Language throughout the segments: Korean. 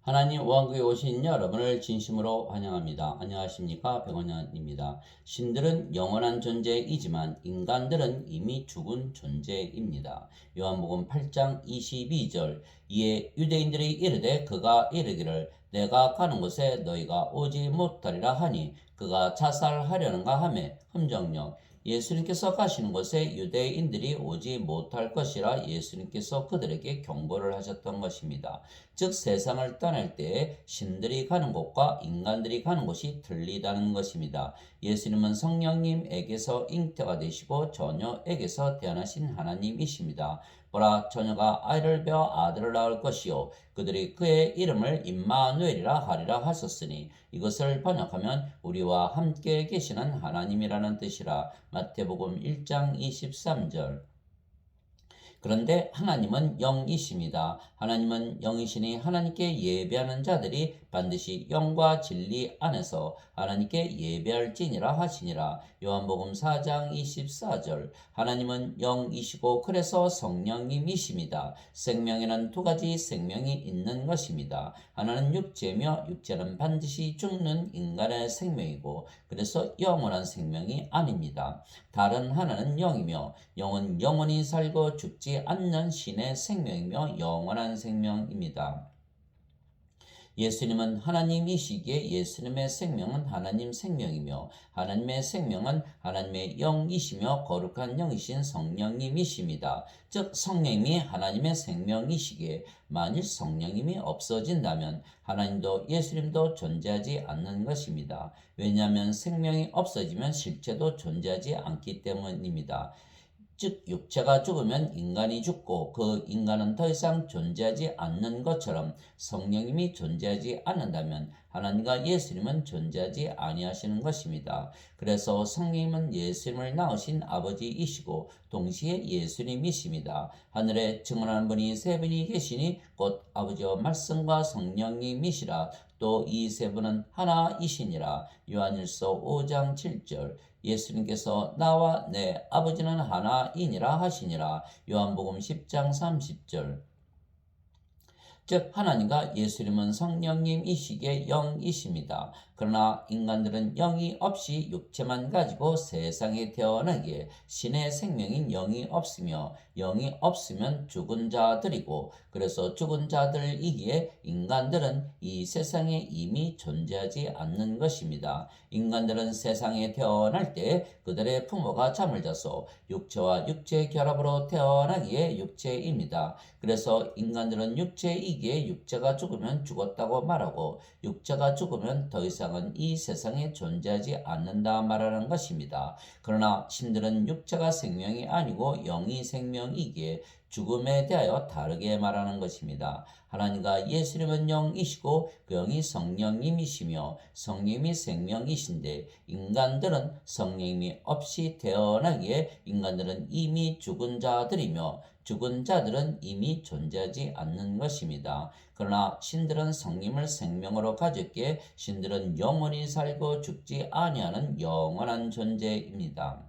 하나님 왕국에 오신 여러분을 진심으로 환영합니다. 안녕하십니까? 백원현입니다. 신들은 영원한 존재이지만 인간들은 이미 죽은 존재입니다. 요한복음 8장 22절 이에 유대인들이 이르되 그가 이르기를 내가 가는 곳에 너희가 오지 못하리라 하니 그가 자살하려는가 하매 흠정령 예수님께서 가시는 곳에 유대인들이 오지 못할 것이라 예수님께서 그들에게 경고를 하셨던 것입니다. 즉 세상을 떠날 때 신들이 가는 곳과 인간들이 가는 곳이 틀리다는 것입니다. 예수님은 성령님에게서 잉태가 되시고 처녀에게서 태어나신 하나님이십니다. 보라 처녀가 아이를 베어 아들을 낳을 것이요 그들이 그의 이름을 임마누엘이라 하리라 하셨으니 이것을 번역하면 우리와 함께 계시는 하나님이라는 뜻이라. 마태복음 1장 23절. 그런데 하나님은 영이십니다. 하나님은 영이시니 하나님께 예배하는 자들이 반드시 영과 진리 안에서 하나님께 예배할지니라 하시니라. 요한복음 4장 24절. 하나님은 영이시고 그래서 성령님이십니다. 생명에는 두 가지 생명이 있는 것입니다. 하나는 육체며 육체는 반드시 죽는 인간의 생명이고 그래서 영원한 생명이 아닙니다. 다른 하나는 영이며 영은 영원히 살고 죽지 않는 신의 생명이며 영원한 생명입니다. 예수님은 하나님이시기에 예수님의 생명은 하나님 생명이며 하나님의 생명은 하나님의 영이시며 거룩한 영이신 성령님이십니다. 즉 성령님이 하나님의 생명이시기에 만일 성령님이 없어진다면 하나님도 예수님도 존재하지 않는 것입니다. 왜냐하면 생명이 없어지면 실체도 존재하지 않기 때문입니다. 즉 육체가 죽으면 인간이 죽고 그 인간은 더 이상 존재하지 않는 것처럼 성령님이 존재하지 않는다면 하나님과 예수님은 존재하지 아니하시는 것입니다. 그래서 성령님은 예수님을 낳으신 아버지이시고 동시에 예수님이십니다. 하늘에 증언하는 분이 세 분이 계시니 곧 아버지와 말씀과 성령님이시라. 또 이 세 분은 하나이시니라. 요한일서 5장 7절. 예수님께서 나와 내 아버지는 하나이니라 하시니라. 요한복음 10장 30절. 즉 하나님과 예수님은 성령님이시기에 영이십니다. 그러나 인간들은 영이 없이 육체만 가지고 세상에 태어나기에 신의 생명인 영이 없으며 영이 없으면 죽은 자들이고 그래서 죽은 자들이기에 인간들은 이 세상에 이미 존재하지 않는 것입니다. 인간들은 세상에 태어날 때 그들의 부모가 잠을 자서 육체와 육체의 결합으로 태어나기에 육체입니다. 그래서 인간들은 육체이기에 육체가 죽으면 죽었다고 말하고 육체가 죽으면 더 이상은 이 세상에 존재하지 않는다 말하는 것입니다. 그러나 신들은 육체가 생명이 아니고 영이 생명이기에 죽음에 대하여 다르게 말하는 것입니다. 하나님과 예수님은 영이시고 그 영이 성령님이시며 성령님이 생명이신데 인간들은 성령님이 없이 태어나기에 인간들은 이미 죽은 자들이며 죽은 자들은 이미 존재하지 않는 것입니다. 그러나 신들은 성령님을 생명으로 가졌기에 신들은 영원히 살고 죽지 아니하는 영원한 존재입니다.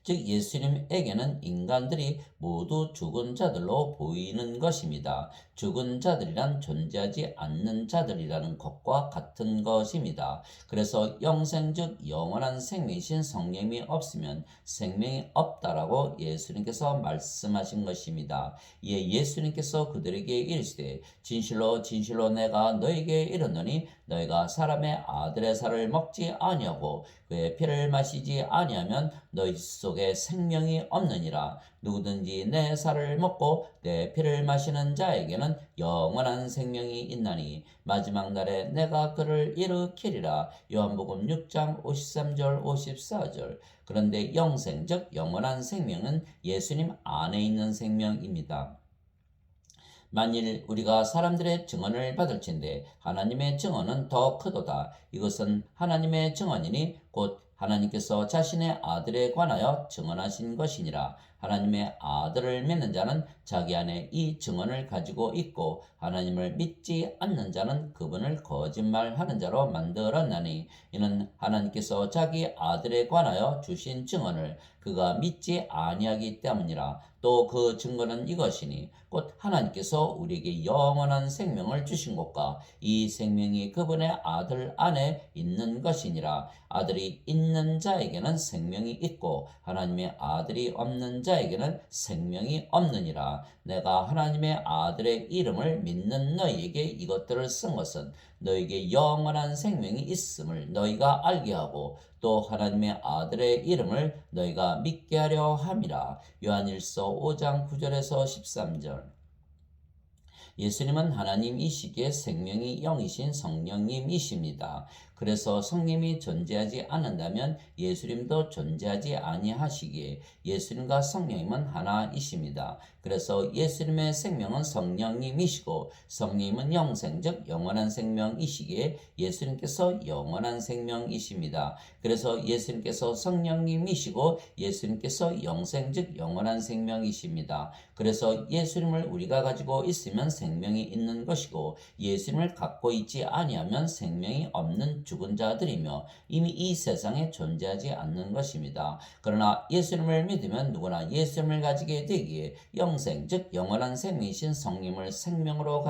즉 예수님에게는 인간들이 모두 죽은 자들로 보이는 것입니다. 죽은 자들이란 존재하지 않는 자들이라는 것과 같은 것입니다. 그래서 영생 즉 영원한 생명이신 성령이 없으면 생명이 없다라고 예수님께서 말씀하신 것입니다. 이에 예수님께서 그들에게 이르시되 진실로 진실로 내가 너에게 이르노니 너희가 사람의 아들의 살을 먹지 아니하고 그의 피를 마시지 아니하면 너희 속에 생명이 없느니라. 누구든지 내 살을 먹고 내 피를 마시는 자에게는 영원한 생명이 있나니 마지막 날에 내가 그를 일으키리라. 요한복음 6장 53절 54절. 그런데 영생 즉 영원한 생명은 예수님 안에 있는 생명입니다. 만일 우리가 사람들의 증언을 받을진대 하나님의 증언은 더 크도다. 이것은 하나님의 증언이니 곧 하나님께서 자신의 아들에 관하여 증언하신 것이니라. 하나님의 아들을 믿는 자는 자기 안에 이 증언을 가지고 있고 하나님을 믿지 않는 자는 그분을 거짓말하는 자로 만들었나니 이는 하나님께서 자기 아들에 관하여 주신 증언을 그가 믿지 아니하기 때문이라. 또 그 증거는 이것이니 곧 하나님께서 우리에게 영원한 생명을 주신 것과 이 생명이 그분의 아들 안에 있는 것이니라. 아들이 있는 자에게는 생명이 있고 하나님의 아들이 없는 자에게는 생명이 없느니라. 내가 하나님의 아들의 이름을 믿는 너희에게 이것들을 쓴 것은 너희에게 영원한 생명이 있음을 너희가 알게 하고 또 하나님의 아들의 이름을 너희가 믿게 하려 함이라. 요한일서 5장 9절에서 13절. 예수님은 하나님이시기에 생명이 영이신 성령님이십니다. 그래서 성령이 존재하지 않는다면 예수님도 존재하지 아니하시기에 예수님과 성령님은 하나이십니다. 그래서 예수님의 생명은 성령님이시고 성령님은 영생적 영원한 생명이시기에 예수님께서 영원한 생명이십니다. 그래서 예수님께서 성령님이시고 예수님께서 영생적 영원한 생명이십니다. 그래서 예수님을 우리가 가지고 있으면 생명이 있는 것이고 예수님을 갖고 있지 아니하면 생명이 없는 죽은 자들이며 이미 이 세상에 존재하지 않는 것입니다. 그러나 예수님을 믿으면 누구나 예수님을 가지게 되기에 영생 즉 영원한 생명이신 성령을 생명으로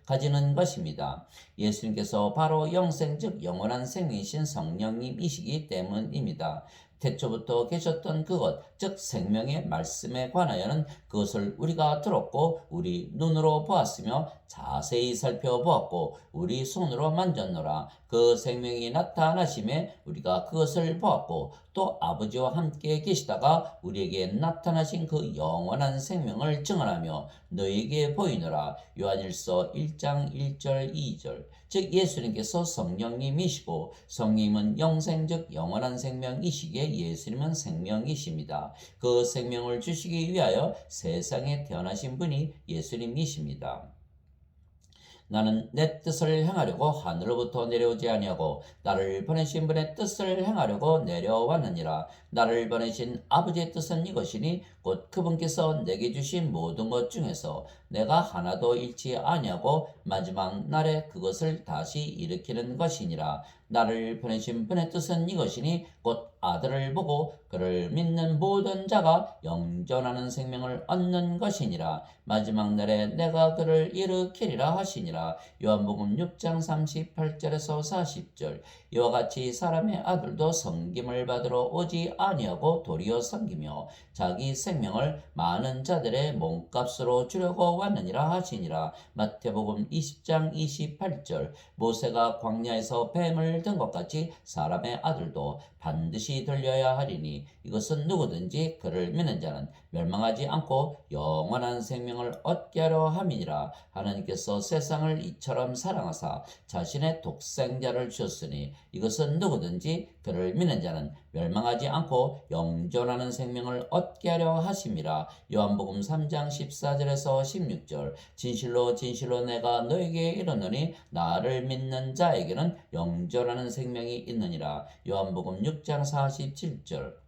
가지는 것입니다. 예수님께서 바로 영생 즉 영원한 생명이신 성령님이시기 때문입니다. 태초부터 계셨던 그것, 즉 생명의 말씀에 관하여는 그것을 우리가 들었고 우리 눈으로 보았으며 자세히 살펴보았고 우리 손으로 만졌노라. 그 생명이 나타나심에 우리가 그것을 보았고 또 아버지와 함께 계시다가 우리에게 나타나신 그 영원한 생명을 증언하며 너희에게 보이노라. 요한일서 1장 1절 2절. 즉 예수님께서 성령님이시고 성령님은 영생적 영원한 생명이시기에 예수님은 생명이십니다. 그 생명을 주시기 위하여 세상에 태어나신 분이 예수님이십니다. 나는 내 뜻을 행하려고 하늘로부터 내려오지 아니하고 나를 보내신 분의 뜻을 행하려고 내려왔느니라. 나를 보내신 아버지의 뜻은 이것이니 곧 그분께서 내게 주신 모든 것 중에서 내가 하나도 잃지 아니하고 마지막 날에 그것을 다시 일으키는 것이니라. 나를 보내신 분의 뜻은 이것이니 곧 아들을 보고 그를 믿는 모든 자가 영존하는 생명을 얻는 것이니라. 마지막 날에 내가 그를 일으키리라 하시니라. 요한복음 6장 38절에서 40절. 이와 같이 사람의 아들도 섬김을 받으러 오지 아니하고 도리어 섬기며 자기 생명을 많은 자들의 몸값으로 주려고 왔느니라 하시니라. 마태복음 20장 28절. 모세가 광야에서 뱀을 든 것 같이 사람의 아들도 반드시 들려야 하리니 이것은 누구든지 그를 믿는 자는 멸망하지 않고 영원한 생명을 얻게 하려 함이니라. 하나님께서 세상을 이처럼 사랑하사 자신의 독생자를 주셨으니 이것은 누구든지 그를 믿는 자는 멸망하지 않고 영존하는 생명을 얻게 하려 하심이라. 요한복음 3장 14절에서 16절. 진실로 진실로 내가 너에게 이르노니 나를 믿는 자에게는 영존하는 생명이 있느니라. 요한복음 6장 47절.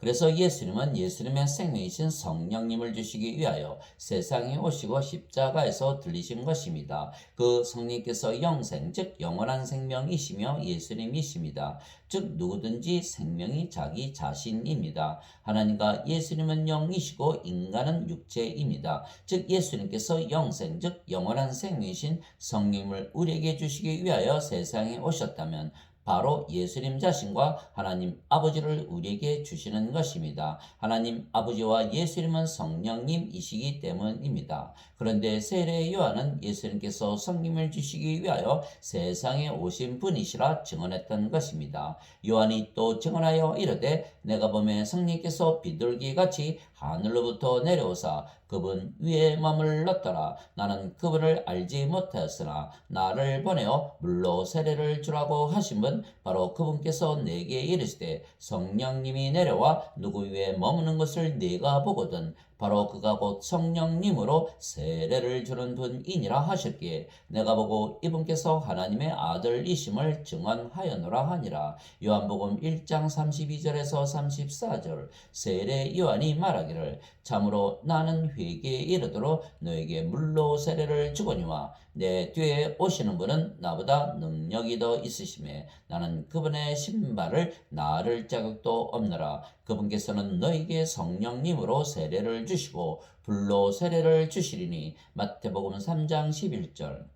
그래서 예수님은 예수님의 생명이신 성령님을 주시기 위하여 세상에 오시고 십자가에서 들리신 것입니다. 그 성령께서 영생 즉 영원한 생명이시며 예수님이십니다. 즉 누구든지 생명이 자기 자신입니다. 하나님과 예수님은 영이시고 인간은 육체입니다. 즉 예수님께서 영생 즉 영원한 생명이신 성령님을 우리에게 주시기 위하여 세상에 오셨다면 바로 예수님 자신과 하나님 아버지를 우리에게 주시는 것입니다. 하나님 아버지와 예수님은 성령님이시기 때문입니다. 그런데 세례 요한은 예수님께서 성령을 주시기 위하여 세상에 오신 분이시라 증언했던 것입니다. 요한이 또 증언하여 이르되 내가 보매 성령께서 비둘기같이 하늘로부터 내려오사 그분 위에 머물렀더라. 나는 그분을 알지 못하였으나 나를 보내어 물로 세례를 주라고 하신 분 바로 그분께서 내게 이르시되 성령님이 내려와 누구 위에 머무는 것을 네가 보거든 바로 그가 곧 성령님으로 세례를 주는 분이니라 하셨기에 내가 보고 이분께서 하나님의 아들이심을 증언하였노라 하니라. 요한복음 1장 32절에서 34절. 세례 요한이 말하기를 참으로 나는 회개에 이르도록 너에게 물로 세례를 주거니와 내 뒤에 오시는 분은 나보다 능력이 더 있으심에 나는 그분의 신발을 나를 자격도 없노라. 그분께서는 너에게 성령님으로 세례를 주시고 불로 세례를 주시리니. 마태복음 3장 11절.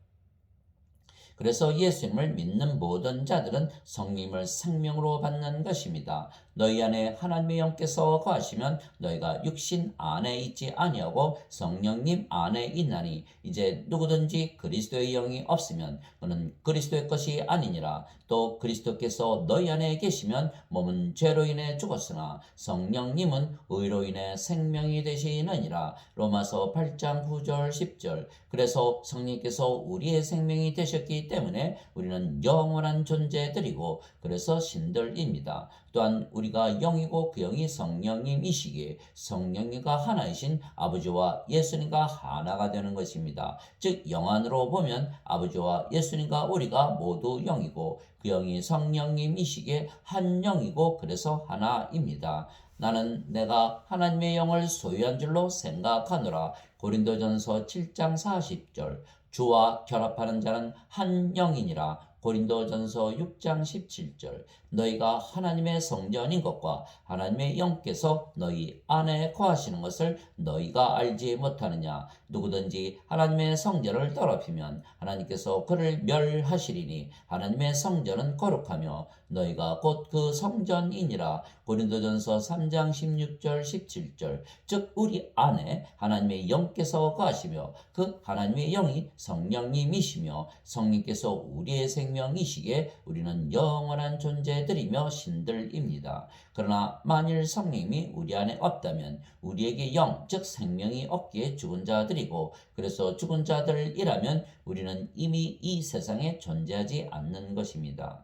그래서 예수님을 믿는 모든 자들은 성령을 생명으로 받는 것입니다. 너희 안에 하나님의 영께서 거하시면 너희가 육신 안에 있지 아니하고 성령님 안에 있나니 이제 누구든지 그리스도의 영이 없으면 그는 그리스도의 것이 아니니라. 또 그리스도께서 너희 안에 계시면 몸은 죄로 인해 죽었으나 성령님은 의로 인해 생명이 되시느니라. 로마서 8장 9절 10절. 그래서 성령께서 우리의 생명이 되셨기 때문에 우리는 영원한 존재들이고 그래서 신들입니다. 또한 우리가 영이고 그 영이 성령님이시기에 성령님과 하나이신 아버지와 예수님과 하나가 되는 것입니다. 즉 영안으로 보면 아버지와 예수님과 우리가 모두 영이고 그 영이 성령님이시기에 한 영이고 그래서 하나입니다. 나는 내가 하나님의 영을 소유한 줄로 생각하노라. 고린도전서 7장 40절. 주와 결합하는 자는 한 영이니라. 고린도전서 6장 17절. 너희가 하나님의 성전인 것과 하나님의 영께서 너희 안에 거하시는 것을 너희가 알지 못하느냐. 누구든지 하나님의 성전을 더럽히면 하나님께서 그를 멸하시리니 하나님의 성전은 거룩하며 너희가 곧 그 성전이니라. 고린도전서 3장 16절 17절. 즉 우리 안에 하나님의 영께서 거하시며 그 하나님의 영이 성령님이시며 성령께서 우리의 생명이시기에 우리는 영원한 존재들이며 신들입니다. 그러나 만일 성령님이 우리 안에 없다면 우리에게 영, 즉 생명이 없기에 죽은 자들이고 그래서 죽은 자들이라면 우리는 이미 이 세상에 존재하지 않는 것입니다.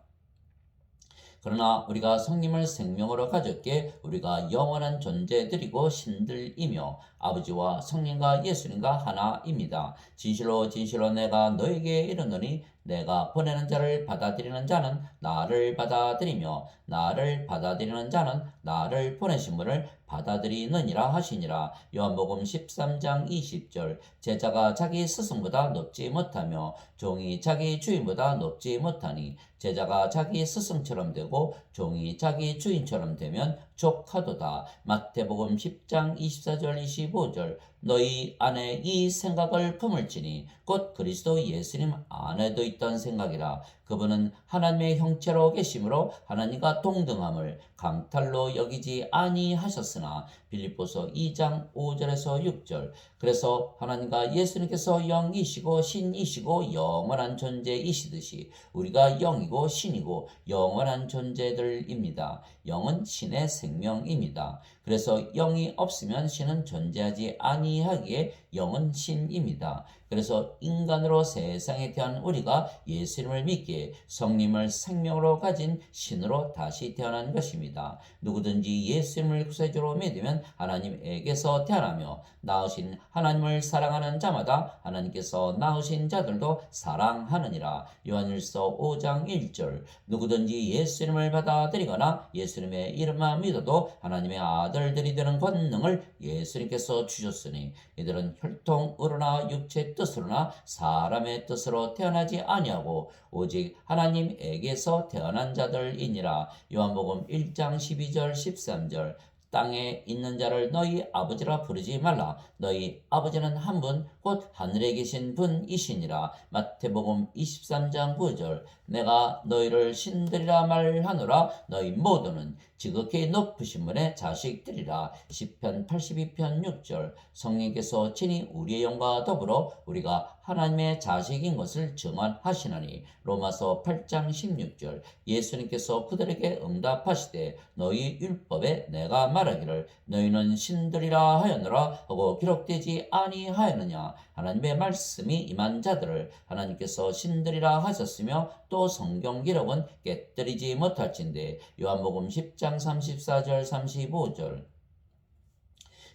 그러나 우리가 성령을 생명으로 가졌기에 우리가 영원한 존재들이고 신들이며 아버지와 성령과 예수님과 하나입니다. 진실로 진실로 내가 너에게 이르노니 내가 보내는 자를 받아들이는 자는 나를 받아들이며 나를 받아들이는 자는 나를 보내신 분을 받아들이느니라 하시니라. 요한복음 13장 20절. 제자가 자기 스승보다 높지 못하며 종이 자기 주인보다 높지 못하니 제자가 자기 스승처럼 되고 종이 자기 주인처럼 되면 족하도다. 마태복음 10장 24절 25절. 너희 안에 이 생각을 품을지니 곧 그리스도 예수님 안에도 있던 생각이라. 그분은 하나님의 형체로 계심으로 하나님과 동등함을 강탈로 여기지 아니하셨으나. 빌립보서 2장 5절에서 6절. 그래서 하나님과 예수님께서 영이시고 신이시고 영원한 존재이시듯이 우리가 영이고 신이고 영원한 존재들입니다. 영은 신의 생명입니다. 그래서 영이 없으면 신은 존재하지 아니하기에 영은 신입니다. 그래서 인간으로 세상에 태어난 우리가 예수님을 믿기에 성령을 생명으로 가진 신으로 다시 태어난 것입니다. 누구든지 예수님을 구세주로 믿으면 하나님에게서 태어나며 낳으신 하나님을 사랑하는 자마다 하나님께서 낳으신 자들도 사랑하느니라. 요한일서 5장 1절. 누구든지 예수님을 받아들이거나 예수님의 이름만 믿어도 하나님의 아들들이 되는 권능을 예수님께서 주셨으니 이들은 혈통으로나 육체의 뜻으로나 사람의 뜻으로 태어나지 아니하고 오직 하나님에게서 태어난 자들이니라. 요한복음 1장 12절 13절. 땅에 있는 자를 너희 아버지라 부르지 말라. 너희 아버지는 한 분 곧 하늘에 계신 분이시니라. 마태복음 23장 9절. 내가 너희를 신들이라 말하노라. 너희 모두는 지극히 높으신 분의 자식들이라. 시편 82편 6절. 성령께서 친히 우리의 영과 더불어 우리가 하나님의 자식인 것을 증언하시나니. 로마서 8장 16절. 예수님께서 그들에게 응답하시되 너희 율법에 내가 말하기를 너희는 신들이라 하였노라 하고 기록되지 아니하였느냐. 하나님의 말씀이 임한 자들을 하나님께서 신들이라 하셨으며 또 성경 기록은 깨뜨리지 못할진대. 요한복음 10장 34절 35절.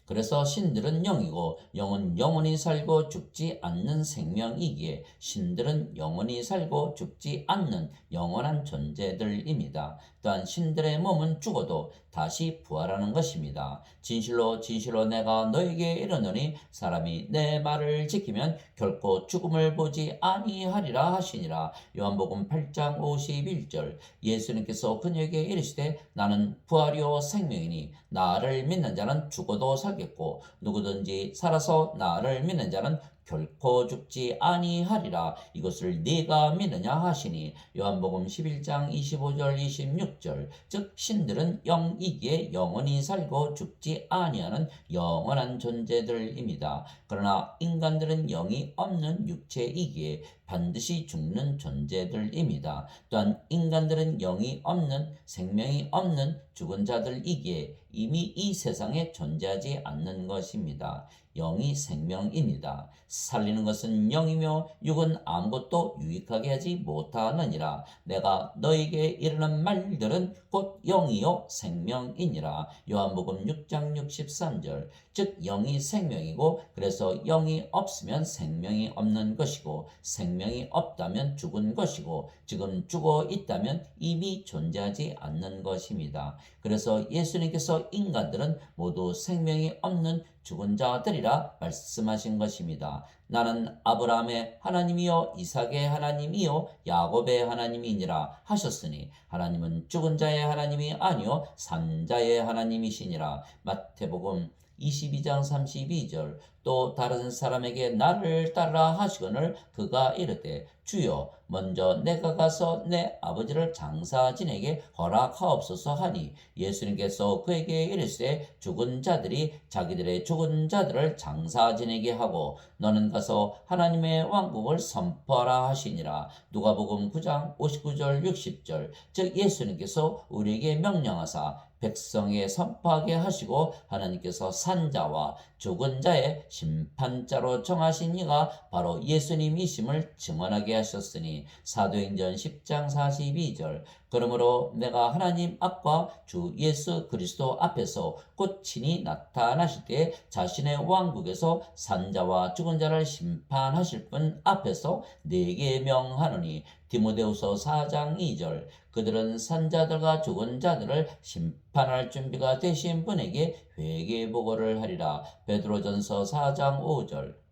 그래서 신들은 영이고 영은 영원히 살고 죽지 않는 생명이기에 신들은 영원히 살고 죽지 않는 영원한 존재들입니다. 또한 신들의 몸은 죽어도 다시 부활하는 것입니다. 진실로 진실로 내가 너에게 이르노니 사람이 내 말을 지키면 결코 죽음을 보지 아니하리라 하시니라. 요한복음 8장 51절. 예수님께서 그녀에게 이르시되 나는 부활이요 생명이니 나를 믿는 자는 죽어도 살겠고 누구든지 살아서 나를 믿는 자는 결코 죽지 아니하리라. 이것을 네가 믿느냐 하시니. 요한복음 11장 25절 26절. 즉 신들은 영이기에 영원히 살고 죽지 아니하는 영원한 존재들입니다. 그러나 인간들은 영이 없는 육체이기에 반드시 죽는 존재들입니다. 또한 인간들은 영이 없는 생명이 없는 죽은 자들이기에 이미 이 세상에 존재하지 않는 것입니다. 영이 생명입니다. 살리는 것은 영이며 육은 아무것도 유익하게 하지 못하느니라. 내가 너에게 이르는 말들은 곧 영이요 생명이니라. 요한복음 6장 63절. 즉 영이 생명이고 그래서 영이 없으면 생명이 없는 것이고 생명이 없다면 죽은 것이고 지금 죽어 있다면 이미 존재하지 않는 것입니다. 그래서 예수님께서 인간들은 모두 생명이 없는 죽은 자들이라 말씀하신 것입니다. 나는 아브라함의 하나님이요 이삭의 하나님이요 야곱의 하나님이니라 하셨으니 하나님은 죽은 자의 하나님이 아니요 산 자의 하나님이시니라. 마태복음 22장 32절. 또 다른 사람에게 나를 따르라 하시거늘 그가 이르되 주여 먼저 내가 가서 내 아버지를 장사진에게 허락하옵소서 하니 예수님께서 그에게 이르시되 죽은 자들이 자기들의 죽은 자들을 장사진에게 하고 너는 가서 하나님의 왕국을 선포하라 하시니라. 누가복음 9장 59절 60절. 즉 예수님께서 우리에게 명령하사 백성에 선포하게 하시고 하나님께서 산자와 죽은 자의 심판자로 정하신 이가 바로 예수님이심을 증언하게 하셨으니 사도행전 10장 42절. 그러므로 내가 하나님 앞과 주 예수 그리스도 앞에서 곧 친히 나타나실 때 자신의 왕국에서 산자와 죽은 자를 심판하실 분 앞에서 내게 명하노니. 디모데후서 4장 2절. 그들은 산자들과 죽은 자들을 심판할 준비가 되신 분에게 회개 보고를 하리라. 베드로전서 4장 5절.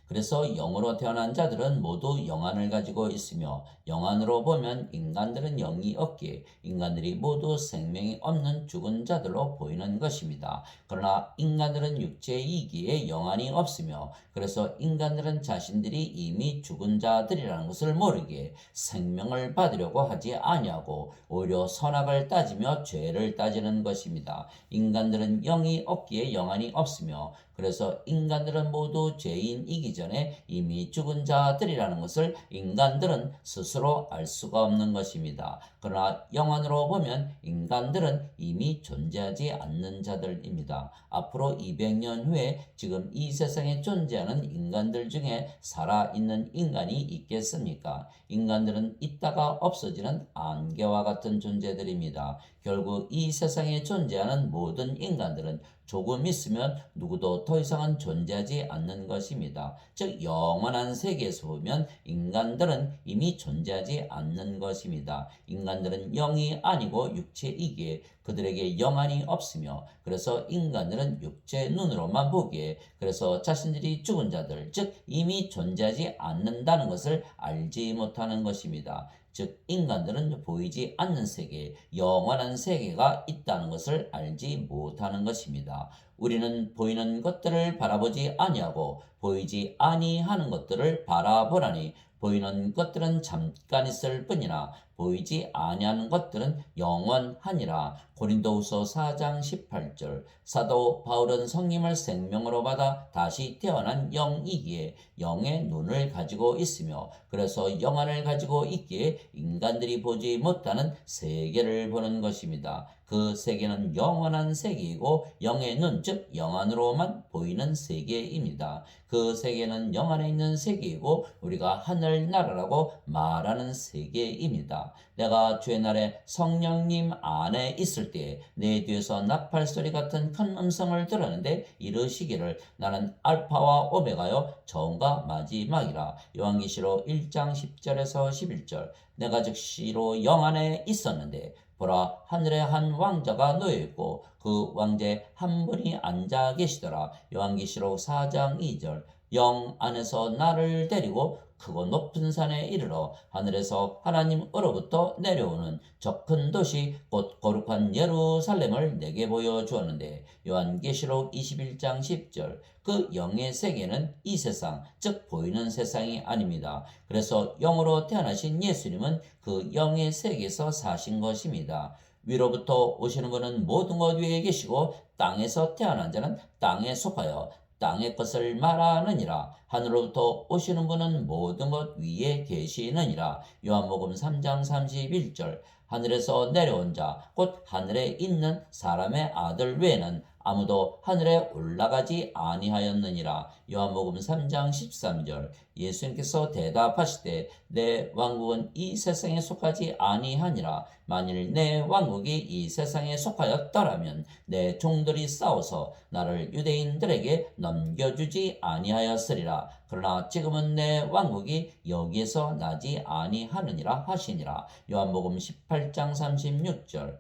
그래서 영으로 태어난 자들은 모두 영안을 가지고 있으며 영안으로 보면 인간들은 영이 없기에 인간들이 모두 생명이 없는 죽은 자들로 보이는 것입니다. 그러나 인간들은 육체이기에 영안이 없으며 그래서 인간들은 자신들이 이미 죽은 자들이라는 것을 모르기에 생명을 받으려고 하지 아니하고 오히려 선악을 따지며 죄를 따지는 것입니다. 인간들은 영이 없기에 영안이 없으며 그래서 인간들은 모두 죄인이기 전에 이미 죽은 자들이라는 것을 인간들은 스스로 알 수가 없는 것입니다. 그러나 영안으로 보면 인간들은 이미 존재하지 않는 자들입니다. 앞으로 200년 후에 지금 이 세상에 존재하는 인간들 중에 살아있는 인간이 있겠습니까? 인간들은 있다가 없어지는 안개와 같은 존재들입니다. 결국 이 세상에 존재하는 모든 인간들은 조금 있으면 누구도 더 이상은 존재하지 않는 것입니다. 즉 영원한 세계에서 보면 인간들은 이미 존재하지 않는 것입니다. 인간들은 영이 아니고 육체이기에 그들에게 영안이 없으며 그래서 인간들은 육체 눈으로만 보기에 그래서 자신들이 죽은 자들 즉 이미 존재하지 않는다는 것을 알지 못하는 것입니다. 즉 인간들은 보이지 않는 세계, 영원한 세계가 있다는 것을 알지 못하는 것입니다. 우리는 보이는 것들을 바라보지 아니하고 보이지 아니하는 것들을 바라보라니 보이는 것들은 잠깐 있을 뿐이나 보이지 아니하는 것들은 영원하니라. 고린도후서 4장 18절. 사도 바울은 성령을 생명으로 받아 다시 태어난 영이기에 영의 눈을 가지고 있으며 그래서 영안을 가지고 있기에 인간들이 보지 못하는 세계를 보는 것입니다. 그 세계는 영원한 세계이고 영의 눈, 즉 영안으로만 보이는 세계입니다. 그 세계는 영 안에 있는 세계이고 우리가 하늘나라라고 말하는 세계입니다. 내가 주의 날에 성령님 안에 있을 때 내 뒤에서 나팔소리 같은 큰 음성을 들었는데 이르시기를 나는 알파와 오메가요 처음과 마지막이라. 요한계시록 1장 10절에서 11절. 내가 즉시로 영 안에 있었는데 보라 하늘에 한 왕자가 놓여 있고 그 왕자에 한 분이 앉아 계시더라. 요한계시록 4장 2절. 영 안에서 나를 데리고 크고 높은 산에 이르러 하늘에서 하나님으로부터 내려오는 저 큰 도시 곧 거룩한 예루살렘을 내게 보여주었는데 요한계시록 21장 10절. 그 영의 세계는 이 세상, 즉 보이는 세상이 아닙니다. 그래서 영으로 태어나신 예수님은 그 영의 세계에서 사신 것입니다. 위로부터 오시는 분은 모든 것 위에 계시고 땅에서 태어난 자는 땅에 속하여 땅의 것을 말하느니라. 하늘로부터 오시는 분은 모든 것 위에 계시느니라. 요한복음 3장 31절. 하늘에서 내려온 자, 곧 하늘에 있는 사람의 아들 외에는 아무도 하늘에 올라가지 아니하였느니라. 요한복음 3장 13절. 예수님께서 대답하시되 내 왕국은 이 세상에 속하지 아니하니라. 만일 내 왕국이 이 세상에 속하였더라면 내 종들이 싸워서 나를 유대인들에게 넘겨주지 아니하였으리라. 그러나 지금은 내 왕국이 여기에서 나지 아니하느니라 하시니라. 요한복음 18장 36절.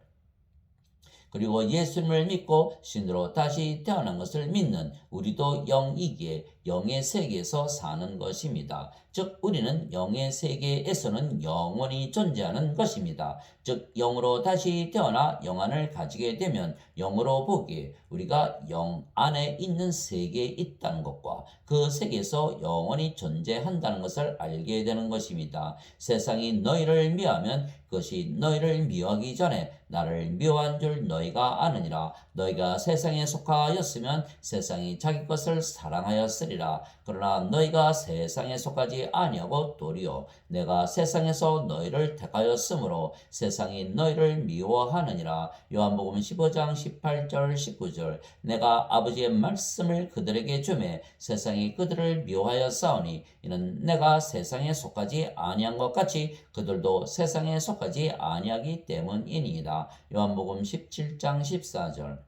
그리고 예수님을 믿고 신으로 다시 태어난 것을 믿는 우리도 영이기에 영의 세계에서 사는 것입니다. 즉 우리는 영의 세계에서는 영원히 존재하는 것입니다. 즉 영으로 다시 태어나 영안을 가지게 되면 영으로 보기에 우리가 영 안에 있는 세계에 있다는 것과 그 세계에서 영원히 존재한다는 것을 알게 되는 것입니다. 세상이 너희를 미워하면 그것이 너희를 미워하기 전에 나를 미워한 줄 너희가 아느니라. 너희가 세상에 속하였으면 세상이 자기 것을 사랑하였으리라. 그러나 너희가 세상에 속하지 아니하고 도리어 내가 세상에서 너희를 택하였으므로 세상이 너희를 미워하느니라. 요한복음 15장 18절 19절. 내가 아버지의 말씀을 그들에게 주매 세상이 그들을 미워하였사오니 이는 내가 세상에 속하지 아니한 것 같이 그들도 세상에 속하지 아니하기 때문이니이다. 요한복음 17장 14절.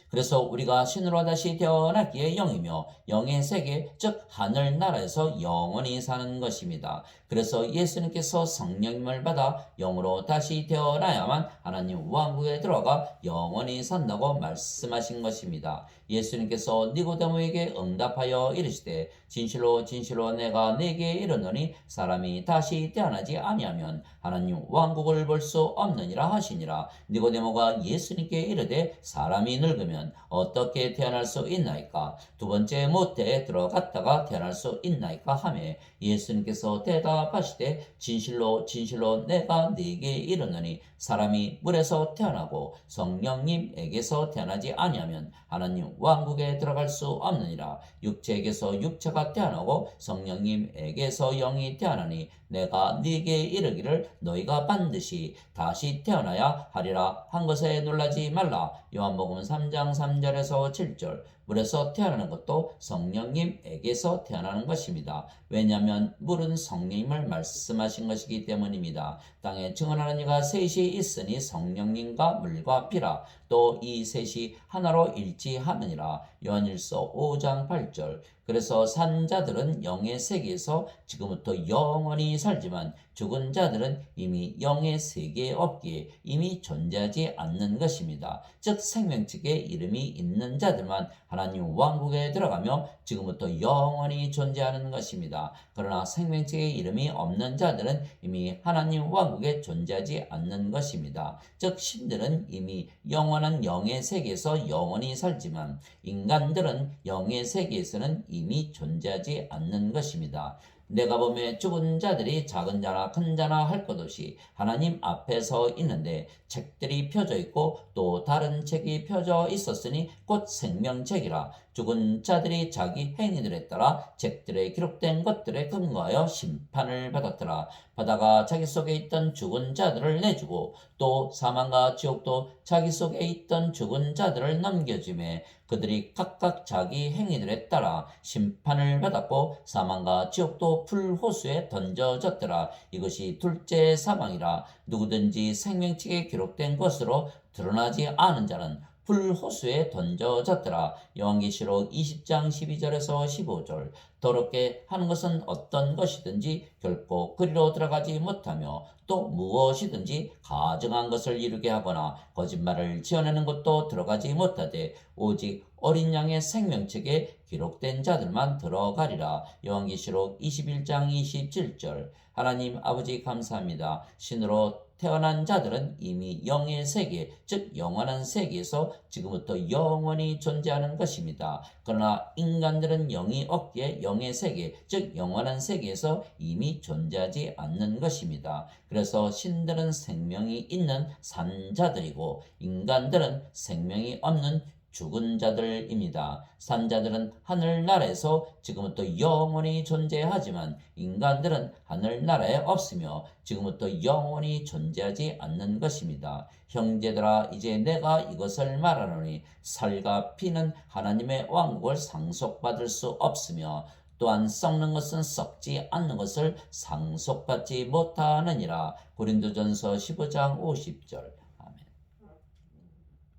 그래서 우리가 신으로 다시 태어났기에 영이며 영의 세계 즉 하늘나라에서 영원히 사는 것입니다. 그래서 예수님께서 성령님을 받아 영으로 다시 태어나야만 하나님 왕국에 들어가 영원히 산다고 말씀하신 것입니다. 예수님께서 니고데모에게 응답하여 이르시되 진실로 진실로 내가 네게 이르노니 사람이 다시 태어나지 아니하면 하나님 왕국을 볼 수 없느니라 하시니라. 니고데모가 예수님께 이르되 사람이 늙으면 어떻게 태어날 수 있나이까? 두 번째 모태에 들어갔다가 태어날 수 있나이까? 하매 예수님께서 대답하시되 진실로 진실로 내가 네게 이르노니 사람이 물에서 태어나고 성령님에게서 태어나지 아니하면 하나님 왕국에 들어갈 수 없느니라. 육체에게서 육체가 태어나고 성령님에게서 영이 태어나니 내가 네게 이르기를 너희가 반드시 다시 태어나야 하리라 한 것에 놀라지 말라. 요한복음 3장 3절에서 7절. 물에서 태어나는 것도 성령님에게서 태어나는 것입니다. 왜냐하면 물은 성령님을 말씀하신 것이기 때문입니다. 땅에 증언하는 이가 셋이 있으니 성령님과 물과 피라. 또 이 셋이 하나로 일치하느니라. 요한일서 5장 8절. 그래서 산 자들은 영의 세계에서 지금부터 영원히 살지만 죽은 자들은 이미 영의 세계에 없기에 이미 존재하지 않는 것입니다. 즉 생명책에 이름이 있는 자들만 하나님 왕국에 들어가며 지금부터 영원히 존재하는 것입니다. 그러나 생명책에 이름이 없는 자들은 이미 하나님 왕국에 존재하지 않는 것입니다. 즉 신들은 이미 영원한 영의 세계에서 영원히 살지만 인간들은 영의 세계에서는 이미 존재하지 않는 것입니다. 내가 보매 죽은 자들이 작은 자나 큰 자나 할 것 없이 하나님 앞에 서 있는데 책들이 펴져 있고 또 다른 책이 펴져 있었으니 곧 생명책이라. 죽은 자들이 자기 행위들에 따라 책들에 기록된 것들에 근거하여 심판을 받았더라. 바다가 자기 속에 있던 죽은 자들을 내주고 또 사망과 지옥도 자기 속에 있던 죽은 자들을 넘겨주매 그들이 각각 자기 행위들에 따라 심판을 받았고 사망과 지옥도 풀호수에 던져졌더라. 이것이 둘째 사망이라. 누구든지 생명책에 기록된 것으로 드러나지 않은 자는 풀호수에 던져졌더라. 요한계시록 20장 12절에서 15절. 더럽게 하는 것은 어떤 것이든지 결코 그리로 들어가지 못하며 또 무엇이든지 가증한 것을 이루게 하거나 거짓말을 지어내는 것도 들어가지 못하되 오직 어린 양의 생명책에 기록된 자들만 들어가리라. 요한계시록 21장 27절. 하나님 아버지 감사합니다. 신으로 태어난 자들은 이미 영의 세계, 즉 영원한 세계에서 지금부터 영원히 존재하는 것입니다. 그러나 인간들은 영이 없기에 영의 세계, 즉 영원한 세계에서 이미 존재하지 않는 것입니다. 그래서 신들은 생명이 있는 산자들이고 인간들은 생명이 없는 죽은 자들입니다. 산자들은 하늘나라에서 지금부터 영원히 존재하지만 인간들은 하늘나라에 없으며 지금부터 영원히 존재하지 않는 것입니다. 형제들아 이제 내가 이것을 말하노니 살과 피는 하나님의 왕국을 상속받을 수 없으며 또한 썩는 것은 썩지 않는 것을 상속받지 못하느니라. 고린도전서 15장 50절.